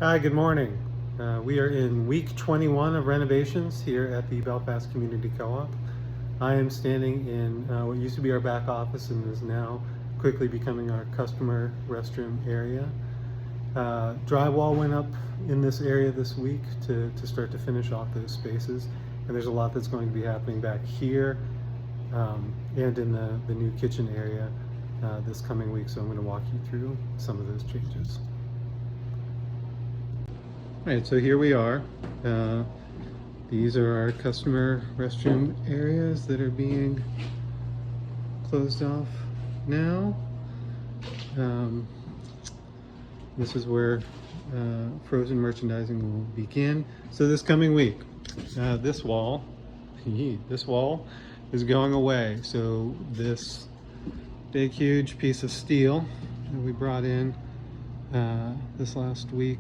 Hi, good morning. We are in week 21 of renovations here at the Belfast Community Co-op. I am standing in what used to be our back office and is now quickly becoming our customer restroom area. Drywall went up in this area this week to start to finish off those spaces, and there's a lot that's going to be happening back here and in the new kitchen area this coming week, so I'm going to walk you through some of those changes. All right, so here we are. These are our customer restroom areas that are being closed off now. This is where frozen merchandising will begin. So this coming week, this wall is going away. So this big, huge piece of steel that we brought in this last week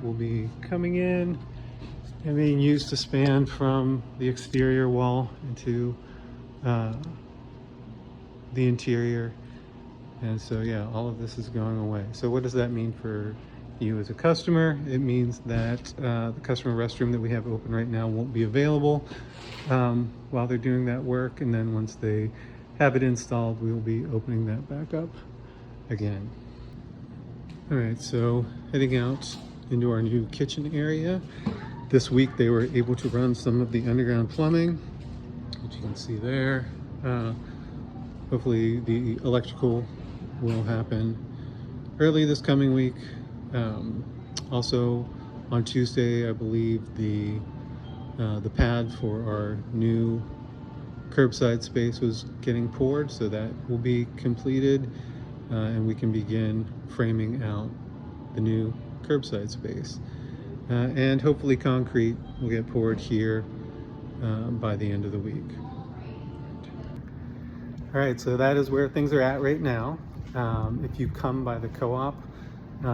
will be coming in and being used to span from the exterior wall into the interior. And so yeah, all of this is going away. So what does that mean for you as a customer? It means that the customer restroom that we have open right now won't be available while they're doing that work, and then once they have it installed, we will be opening that back up again. All right, so heading out into our new kitchen area. This week they were able to run some of the underground plumbing, which you can see there. Hopefully the electrical will happen early this coming week. Also on Tuesday, I believe the pad for our new curbside space was getting poured, so that will be completed. And we can begin framing out the new curbside space. And hopefully concrete will get poured here by the end of the week. All right, so that is where things are at right now. If you come by the co-op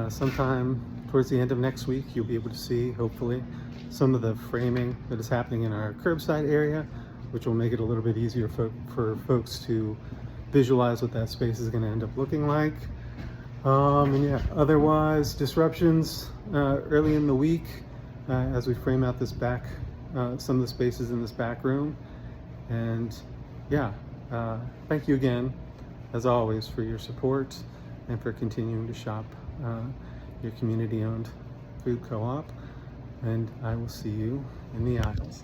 sometime towards the end of next week, you'll be able to see, hopefully, some of the framing that is happening in our curbside area, which will make it a little bit easier for folks to visualize what that space is going to end up looking like. And yeah, otherwise disruptions early in the week as we frame out this back, some of the spaces in this back room. And yeah, thank you again, as always, for your support and for continuing to shop your community-owned food co-op. And I will see you in the aisles.